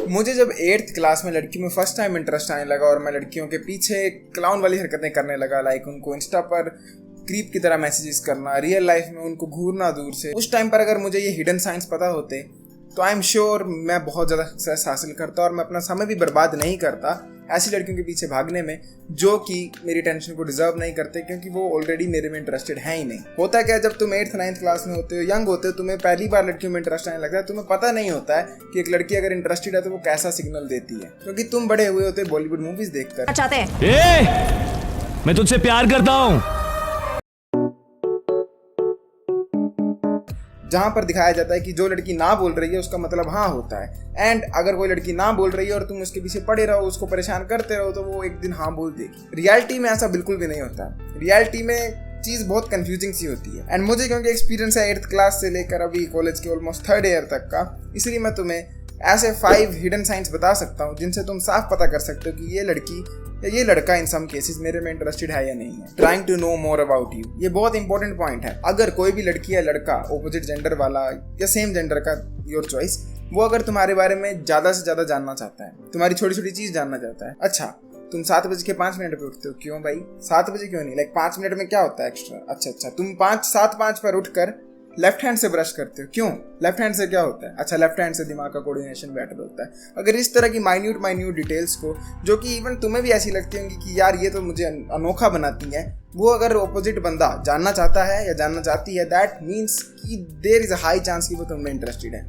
मुझे जब 8th class में लड़की में फर्स्ट टाइम इंटरेस्ट आने लगा और मैं लड़कियों के पीछे क्लाउन वाली हरकतें करने लगा, लाइक उनको इंस्टा पर क्रीप की तरह मैसेजेस करना, रियल लाइफ में उनको घूरना दूर से, उस टाइम पर अगर मुझे ये हिडन साइंस पता होते तो आई एम श्योर मैं बहुत ज़्यादा सक्सेस हासिल करता और मैं अपना समय भी बर्बाद नहीं करता ऐसी लड़कियों के पीछे भागने में जो कि मेरी टेंशन को डिजर्व नहीं करते, क्योंकि वो ऑलरेडी मेरे में इंटरेस्टेड है ही नहीं। होता क्या, जब तुम 8th 9th क्लास में होते हो, यंग होते हो, तुम्हें पहली बार लड़कियों में इंटरेस्ट आने लगता है, तुम्हें पता नहीं होता है कि एक लड़की अगर इंटरेस्टेड है तो वो कैसा सिग्नल देती है, क्योंकि तुम बड़े हुए होते बॉलीवुड मूवीज देखकर। चाहते हैं मैं तुझसे प्यार करता हूँ, जहाँ पर दिखाया जाता है कि जो लड़की ना बोल रही है उसका मतलब हाँ होता है, एंड अगर कोई लड़की ना बोल रही है और तुम उसके पीछे पड़े रहो, उसको परेशान करते रहो, तो वो एक दिन हाँ बोल देगी। रियलिटी में ऐसा बिल्कुल भी नहीं होता। रियलिटी में चीज़ बहुत कंफ्यूजिंग सी होती है, एंड मुझे क्योंकि एक्सपीरियंस है 8th क्लास से लेकर अभी कॉलेज के ऑलमोस्ट 3rd ईयर तक का, इसलिए मैं तुम्हें ऐसे 5 हिडन साइंस बता सकता हूँ जिनसे तुम साफ पता कर सकते हो कि ये लड़की या ये लड़का इन सम केसेस मेरे में इंटरेस्टेड है या नहीं है। Trying to know more about you, ये बहुत इंपॉर्टेंट पॉइंट है। अगर कोई भी लड़की या लड़का ऑपोजिट जेंडर वाला या सेम जेंडर का, योर चॉइस, वो अगर तुम्हारे बारे में ज़्यादा से ज़्यादा जानना चाहता है, तुम्हारी छोटी छोटी चीज़ जानना चाहता है, अच्छा तुम 7:05 पे उठते हो, क्यों भाई 7 बजे क्यों नहीं, लाइक 5 मिनट में क्या होता है एक्स्ट्रा, अच्छा तुम 7:05 पर उठकर लेफ्ट हैंड से ब्रश करते हो, क्यों, लेफ्ट हैंड से क्या होता है, अच्छा लेफ्ट हैंड से दिमाग का कोऑर्डिनेशन बेटर होता है। अगर इस तरह की माइन्यूट डिटेल्स को, जो कि इवन तुम्हें भी ऐसी लगती होंगी कि यार ये तो मुझे अनोखा बनाती है, वो अगर ऑपोजिट बंदा जानना चाहता है या जानना चाहती है, दैट मीन्स कि there is a high chance कि वो तुम में इंटरेस्टेड है।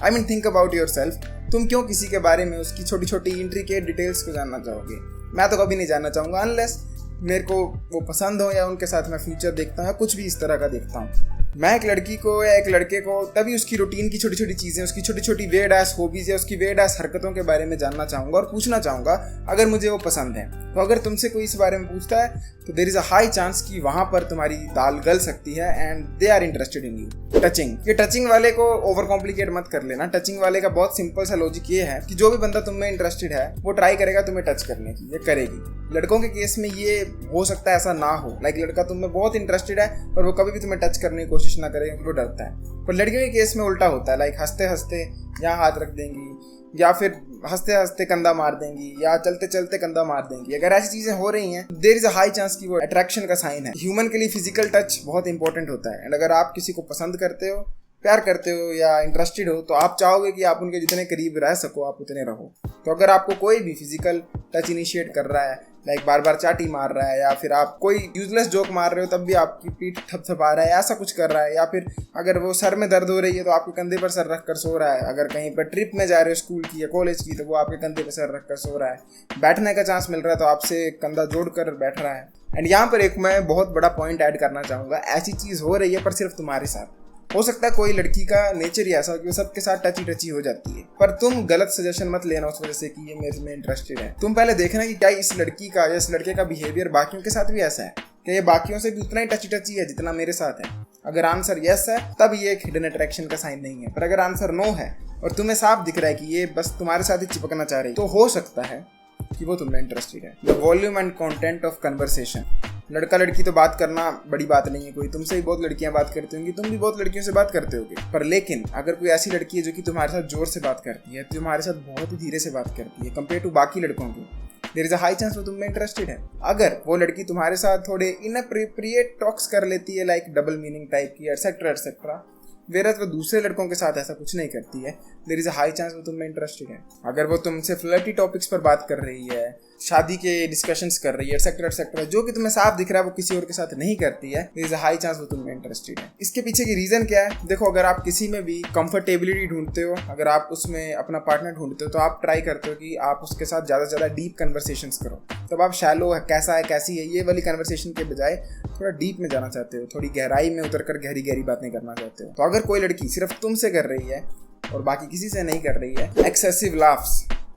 I mean think about yourself, तुम क्यों किसी के बारे में उसकी छोटी छोटी इंट्रिकेट डिटेल्स को जानना चाहोगे? मैं तो कभी नहीं जानना चाहूँगा अनलेस मेरे को वो पसंद हो या उनके साथ मैं फ्यूचर देखता हूँ या कुछ भी इस तरह का देखता हूँ। मैं एक लड़की को या एक लड़के को तभी उसकी रूटीन की छोटी छोटी चीज़ें, उसकी छोटी छोटी वेयर्ड एस हॉबीज या उसकी वेयर्ड एस हरकतों के बारे में जानना चाहूँगा और पूछना चाहूँगा अगर मुझे वो पसंद है। तो अगर तुमसे कोई इस बारे में पूछता है तो there is a high chance कि वहाँ पर तुम्हारी दाल गल सकती है and they are interested in you. Touching, ये टचिंग वाले को ओवर कॉम्प्लिकेट मत कर लेना। टचिंग वाले का बहुत सिंपल सा लॉजिक ये है कि जो भी बंदा तुम में इंटरेस्टेड है वो ट्राई करेगा तुम्हें टच करने की, ये करेगी। लड़कों के केस में ये हो सकता है ऐसा ना हो, लाइक लड़का तुम में बहुत इंटरेस्टेड है पर वो कभी भी तुम्हें टच करने की कोशिश ना करे क्योंकि वो डरता है। पर लड़कियों के केस में उल्टा होता है, लाइक हंसते हंसते यहाँ हाथ रख देंगी या फिर हंसते हंसते कंधा मार देंगी या चलते चलते कंधा मार देंगी। अगर ऐसी चीजें हो रही हैं there is a high chance कि वो अट्रैक्शन का साइन है। ह्यूमन के लिए फिजिकल टच बहुत इंपॉर्टेंट होता है, एंड अगर आप किसी को पसंद करते हो, प्यार करते हो या इंटरेस्टेड हो तो आप चाहोगे कि आप उनके जितने करीब रह सको आप उतने रहो। तो अगर आपको कोई भी फिजिकल टच इनिशिएट कर रहा है, लाइक बार बार चाटी मार रहा है या फिर आप कोई यूजलेस जोक मार रहे हो तब भी आपकी पीठ थपथपा रहा है, ऐसा कुछ कर रहा है, या फिर अगर वो सर में दर्द हो रही है तो आपके कंधे पर सर रख कर सो रहा है, अगर कहीं पर ट्रिप में जा रहे हो स्कूल की या कॉलेज की तो वो आपके कंधे पर सर रख कर सो रहा है, बैठने का चांस मिल रहा है तो आपसे कंधा जोड़ कर बैठ रहा है। एंड यहाँ पर एक मैं बहुत बड़ा पॉइंट ऐड करना चाहूँगा, ऐसी चीज़ हो रही है पर सिर्फ तुम्हारे साथ। हो सकता है कोई लड़की का नेचर ही ऐसा हो कि वो सबके साथ टची हो जाती है, पर तुम गलत सजेशन मत लेना उस वजह से कि ये मेरे में इंटरेस्टेड है। तुम पहले देखना कि क्या इस लड़की का या इस लड़के का बिहेवियर बाकियों के साथ भी ऐसा है, क्या ये बाकियों से भी उतना ही टची है जितना मेरे साथ है। अगर आंसर यस है तब ये एक हिडन अट्रैक्शन का साइन नहीं है, पर अगर आंसर नो है और तुम्हें साफ दिख रहा है कि ये बस तुम्हारे साथ ही चिपकना चाह रही, तो हो सकता है कि वो तुमने इंटरेस्टेड है। The volume and content of conversation, लड़का लड़की तो बात करना बड़ी बात नहीं है, कोई तुमसे ही बहुत लड़कियां बात करती होंगी, तुम भी बहुत लड़कियों से बात करते होगे, पर लेकिन अगर कोई ऐसी लड़की है जो कि तुम्हारे साथ जोर से बात करती है, तुम्हारे साथ बहुत ही धीरे से बात करती है कंपेयर टू बाकी लड़कों की, there is a high chance वो तुम में इंटरेस्टेड है। अगर वो लड़की तुम्हारे साथ थोड़े इनअप्रोप्रिएट टॉक्स कर लेती है, लाइक डबल मीनिंग टाइप की एटसेट्रा, वेरस वो दूसरे लड़कों के साथ ऐसा कुछ नहीं करती है, there is a high chance वो तुम में इंटरेस्टेड है। अगर वो तुमसे फ्लर्टी टॉपिक्स पर बात कर रही है, शादी के डिस्कशंस कर रही है, एटसेट्रा, जो कि तुम्हें साफ दिख रहा है वो किसी और के साथ नहीं करती है, there is a high chance वो तुम में इंटरेस्टेड है। इसके पीछे की रीजन क्या है? देखो, अगर आप किसी में भी कंफर्टेबिलिटी ढूंढते हो, अगर आप उसमें अपना पार्टनर ढूंढते हो तो आप ट्राई करते हो कि आप उसके साथ ज़्यादा से ज़्यादा डीप कन्वर्सेशंस करो। तब आप शैलो है, कैसा है, कैसी है, ये वाली कन्वर्सेशन के बजाय थोड़ा डीप में जाना चाहते हो, थोड़ी गहराई में उतर कर गहरी बातें करना चाहते हो। तो अगर कोई लड़की सिर्फ तुमसे कर रही है और बाकी किसी से नहीं कर रही है, एक्सेसिव लाफ्स,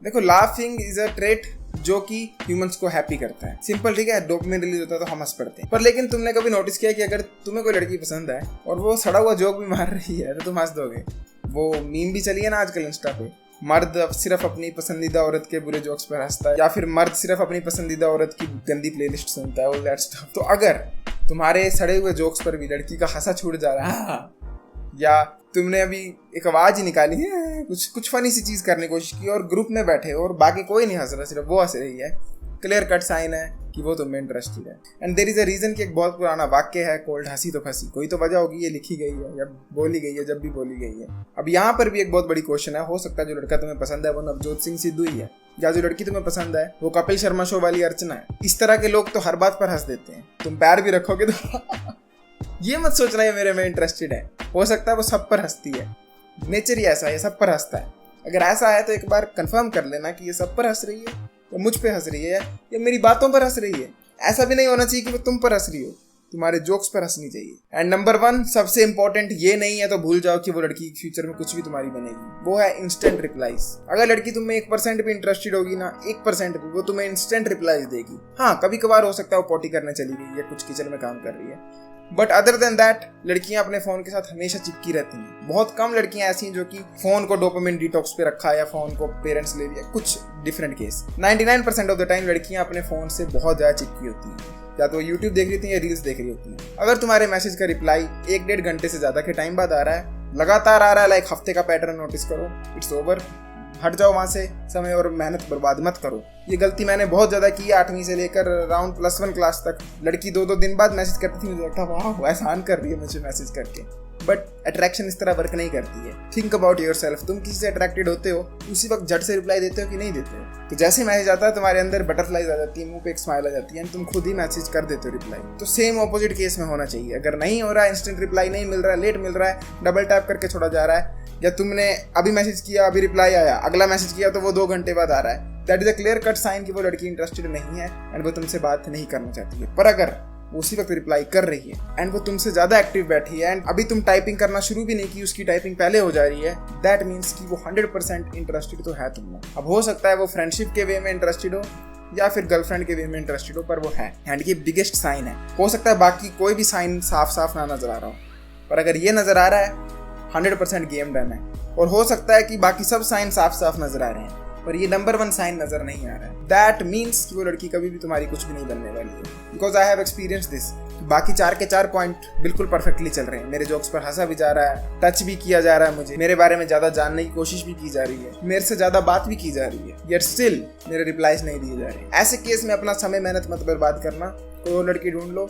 देखो लाफिंग इज अ ट्रेट जो कि ह्यूमंस को हैप्पी करता है, सिंपल, ठीक है, डोपामिन रिलीज होता है तो हम हंस पड़ते हैं। पर लेकिन तुमने कभी नोटिस किया कि अगर तुम्हें कोई लड़की पसंद है और वो सड़ा हुआ जोक भी मार रही है तो तुम हंस दोगे? वो मीम भी चली है ना आजकल इंस्टा पे, मर्द सिर्फ अपनी पसंदीदा औरत के बुरे जोक्स पर हंसता है, या फिर मर्द सिर्फ अपनी पसंदीदा औरत की गंदी प्लेलिस्ट सुनता है, ऑल दैट स्टफ। तो अगर तुम्हारे सड़े हुए जोक्स पर भी लड़की का हंसा छूट जा रहा है, या तुमने अभी एक आवाज ही निकाली है, कुछ फनी सी चीज करने की कोशिश की और ग्रुप में बैठे और बाकी कोई नहीं हंस रहा, सिर्फ वो हंस रही है, क्लियर कट साइन है कि वो तुम में इंटरेस्टेड है। And there is a reason कि एक बहुत पुराना वाक्य है कॉल्ड हंसी तो फंसी। कोई तो वजह होगी ये लिखी गई है या बोली गई है, जब भी बोली गई है। अब यहाँ पर भी एक बहुत बड़ी क्वेश्चन है, हो सकता है जो लड़का तुम्हें पसंद है वो नवजोत सिंह सिद्धू ही है, या जो लड़की तुम्हें पसंद है वो कपिल शर्मा शो वाली अर्चना है। इस तरह के लोग तो हर बात पर हंस देते हैं, तुम प्यार भी रखोगे तो ये मत सोचना है मेरे में इंटरेस्टेड है, हो सकता है वो सब पर हंसती है, नेचर ही ऐसा है, सब पर हंसता है। अगर ऐसा है तो एक बार कंफर्म कर लेना कि ये सब पर हंस रही है या मुझ पे हंस रही है या मेरी बातों पर हंस रही है। ऐसा भी नहीं होना चाहिए कि वो तुम पर हंस रही हो, तुम्हारे जोक्स पर हंसनी चाहिए। एंड नंबर 1 सबसे इंपॉर्टेंट ये नहीं है तो भूल जाओ कि वो लड़की फ्यूचर में कुछ भी तुम्हारी बनेगी, वो है इंस्टेंट रिप्लाईज। अगर लड़की तुम्हें 1% भी इंटरेस्टेड होगी ना, 1% भी, वो तुम्हें इंस्टेंट रिप्लाईज देगी। हाँ, कभी कभार हो सकता है वो पॉटी करने चली गई या कुछ किचन में काम कर रही है, बट अदर देन दैट लड़कियां अपने फोन के साथ हमेशा चिपकी रहती हैं। बहुत कम लड़कियां ऐसी हैं जो कि फोन को डोपामिन डिटॉक्स पे रखा या फोन को पेरेंट्स ले लिया, कुछ different case. 99% of the time लड़कियां अपने फोन से बहुत ज्यादा चिपकी होती हैं, या तो यूट्यूब देख रही थी या रील्स देख रही होती हैं। अगर तुम्हारे मैसेज का रिप्लाई 1-1.5 घंटे से ज्यादा के टाइम बाद आ रहा है, लगातार आ रहा है, लाइक हफ्ते का पैटर्न नोटिस करो, इट्स ओवर, हट जाओ वहां से, समय और मेहनत बर्बाद मत करो। ये गलती मैंने बहुत ज्यादा की है 8वीं से लेकर अराउंड +1 क्लास तक। लड़की 2-2 दिन बाद मैसेज करती थी, मुझे लगता वाह एहसान कर रही है मुझे मैसेज करके, बट अट्रैक्शन इस तरह वर्क नहीं करती है। थिंक अबाउट योरसेल्फ, तुम किसी से अट्रैक्टेड होते हो उसी वक्त झट से रिप्लाई देते हो कि नहीं देते हो? तो जैसे मैसेज आता है तुम्हारे अंदर बटरफ्लाइज आ जाती है, मुंह पे एक स्माइल आ जाती है, तुम खुद ही मैसेज कर देते हो रिप्लाई। तो सेम ऑपोजिट केस में होना चाहिए। अगर नहीं हो रहा है, इंस्टेंट रिप्लाई नहीं मिल रहा है, लेट मिल रहा है, डबल टैप करके छोड़ा जा रहा है, या तुमने अभी मैसेज किया, अभी रिप्लाई आया, अगला मैसेज किया तो वो 2 घंटे बाद आ रहा है, that is a clear cut sign कि वो लड़की इंटरेस्टेड नहीं है एंड वो तुमसे बात नहीं करना चाहती है। पर अगर वो उसी वक्त रिप्लाई कर रही है एंड वो तुमसे ज्यादा एक्टिव बैठी है एंड अभी तुम टाइपिंग करना शुरू भी नहीं की, उसकी टाइपिंग पहले हो जा रही है, दैट मीन्स कि वो 100% इंटरेस्टेड तो है तुमने। अब हो सकता है वो फ्रेंडशिप के वे में इंटरेस्टेड हो या फिर गर्लफ्रेंड के वे में इंटरेस्टेड हो, पर वो है, एंड ये बिगेस्ट साइन है। हो सकता है बाकी कोई भी साइन साफ साफ ना नजर आ रहा हो, पर अगर ये नजर आ रहा है 100% गेम डन है। और हो सकता है कि बाकी सब साइन साफ साफ नजर आ रहे हैं पर ये नंबर 1 साइन नजर नहीं आ रहा है, दैट मीन्स कि वो लड़की कभी भी तुम्हारी कुछ भी नहीं बनने वाली है। Because I have experience this. बाकी 4 के 4 पॉइंट बिल्कुल परफेक्टली चल रहे हैं, मेरे जोक्स पर हंसा भी जा रहा है, टच भी किया जा रहा है, मुझे मेरे बारे में ज्यादा जानने की कोशिश भी की जा रही है, मेरे से ज्यादा बात भी की जा रही है, येट स्टिल मेरे रिप्लाईज नहीं दिए जा रहे। ऐसे केस में अपना समय मेहनत मत बर्बाद करना, कोई और लड़की ढूंढ लो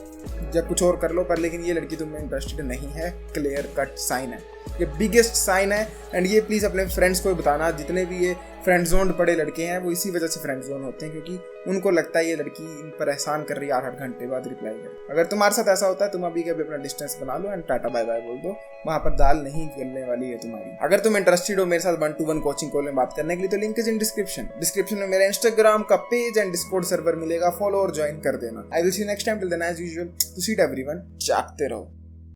या कुछ और कर लो, पर लेकिन ये लड़की तुम में इंटरेस्टेड नहीं है, क्लियर कट साइन है, ये बिगेस्ट साइन है। एंड ये प्लीज अपने फ्रेंड्स को बताना, जितने भी ये फ्रेंड जोन पड़े लड़के हैं वो इसी वजह से फ्रेंड जोन होते हैं, क्योंकि उनको लगता है ये लड़की इन पर एहसान कर रही है 8 घंटे बाद रिप्लाई कर। अगर तुम्हारे साथ ऐसा होता है, तुम अभी कभी अपना डिस्टेंस बना लो एंड टाटा बाय बाय बोल दो, वहां पर दाल नहीं गलने वाली है तुम्हारी। अगर तुम इंटरेस्टेड हो मेरे साथ 1-to-1 कोचिंग कॉल में बात करने के लिए, तो लिंक इज इन डिस्क्रिप्शन में मेरा इंस्टाग्राम का पेज एंड डिस्कॉर्ड सर्वर मिलेगा, फॉलो और ज्वाइन कर देना। I will see you next time, till then as usual, to seat everyone, जागते रहो।